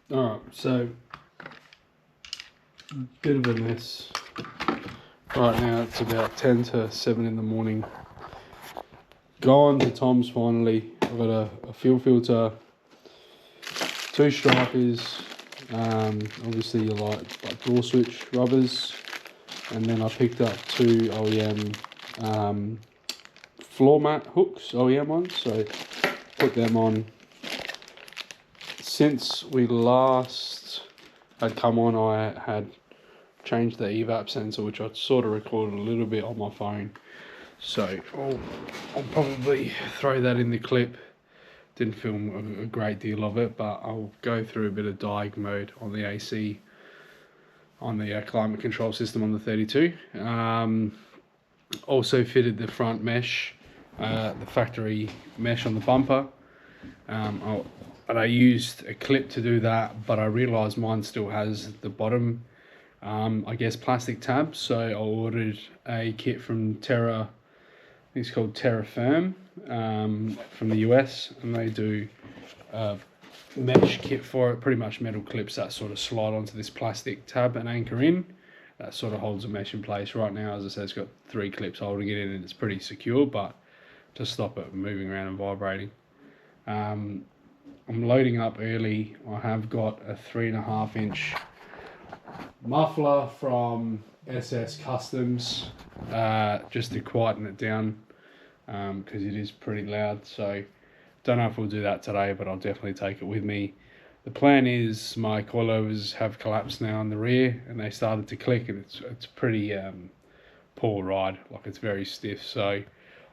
Alright, so bit of a mess. Right now it's about 10 to 7 in the morning. Gone to Tom's finally. I've got a fuel filter, 2 strikers, obviously you like door switch rubbers, and then I picked up 2 OEM floor mat hooks, OEM ones, so put them on. Since we last had come on, I had changed the evap sensor, which I sort of recorded a little bit on my phone, so I'll probably throw that in the clip. Didn't film a great deal of it, but I'll go through a bit of diag mode on the AC, on the climate control system on the 32. Also fitted the front mesh, the factory mesh on the bumper. And I used a clip to do that, but I realized mine still has the bottom, I guess, plastic tab. So I ordered a kit from Terra, I think it's called Terra Firm, from the US, and they do a mesh kit for it, pretty much metal clips that sort of slide onto this plastic tab and anchor in. That sort of holds the mesh in place. Right now, as I said, it's got 3 clips holding it in, and it's pretty secure, but to stop it moving around and vibrating. I'm loading up early. I have got a 3.5 inch muffler from SS Customs, just to quieten it down, because it is pretty loud. So don't know if we'll do that today, but I'll definitely take it with me. The plan is my coilovers have collapsed now in the rear, and they started to click, and it's pretty poor ride, like it's very stiff. So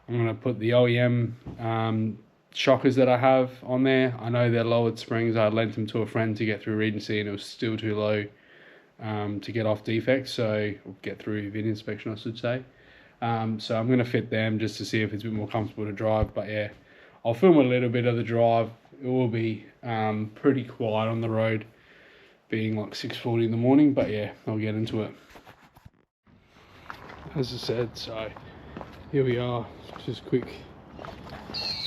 I'm going to put the OEM shockers that I have on there. I know they're lowered springs. I lent them to a friend to get through Regency, and it was still too low to get off defects, so or get through VIN inspection, I should say. So I'm going to fit them just to see if it's a bit more comfortable to drive. But yeah, I'll film a little bit of the drive. It will be pretty quiet on the road, being like 6:40 in the morning, but yeah, I'll get into it. As I said, so here we are, just quick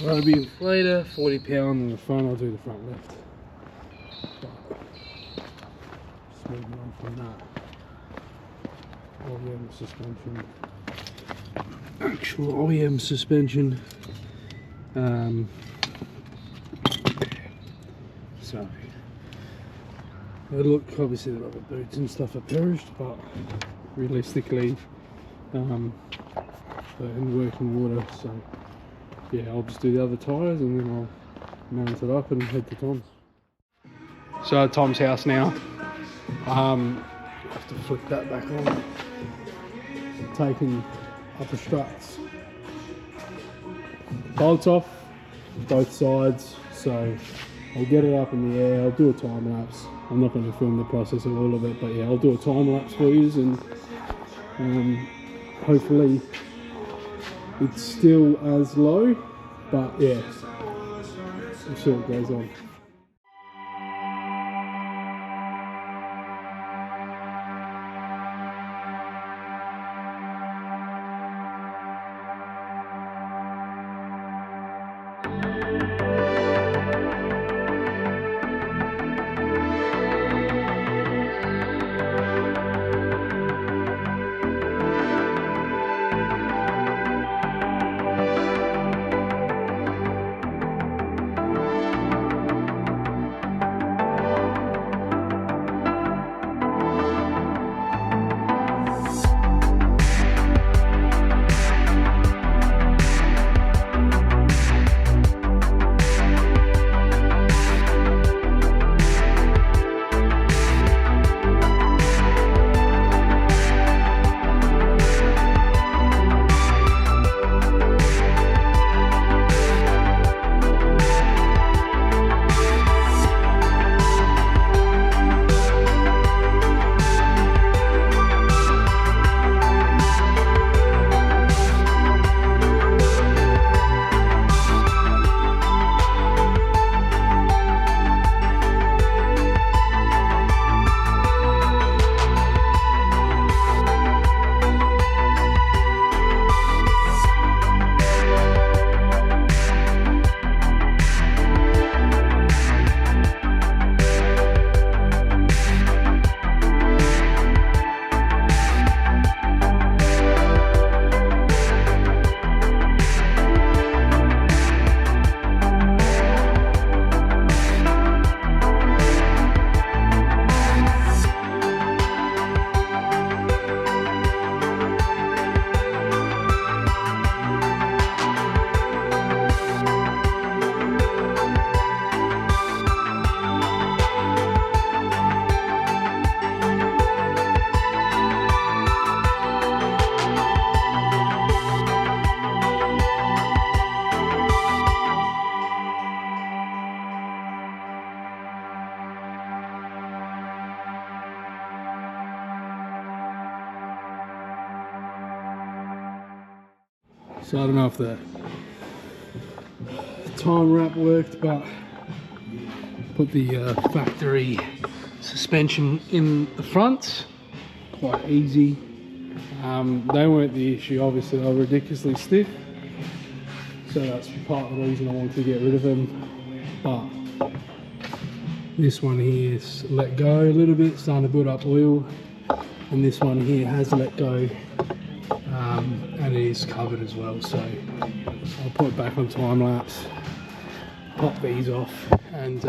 Roby inflator, 40 pound in the front. I'll do the front left. But just moving on from that. OEM suspension. Actual OEM suspension. So look, obviously the rubber boots and stuff are perished, but realistically they're in working order. So yeah, I'll just do the other tyres and then I'll mount it up and head to Tom's. So at Tom's house now. I have to flick that back on. I'm taking upper struts, bolts off both sides, so I'll get it up in the air. I'll do a time lapse. I'm not going to film the process of all of it, but yeah, I'll do a time lapse for you, and hopefully it's still as low, but yeah, we'll see what goes on. So I don't know if the time wrap worked, but put the factory suspension in the front, quite easy. They weren't the issue, obviously they were ridiculously stiff, so that's part of the reason I wanted to get rid of them. But this one here is let go a little bit, starting to build up oil, and this one here has let go, and it is covered as well. So I'll put it back on time lapse, pop these off, and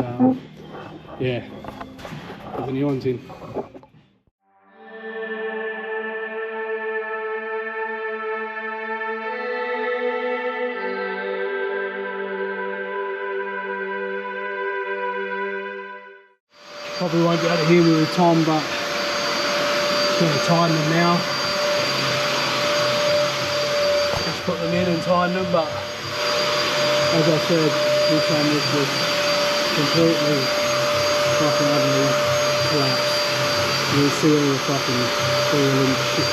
yeah, put the new ones in. Probably won't be able to hear me with Tom, but just going to time them now. Just put them in and time them, but as I said, this one was completely fucking ugly collapsed. You can see all the fucking oil and shit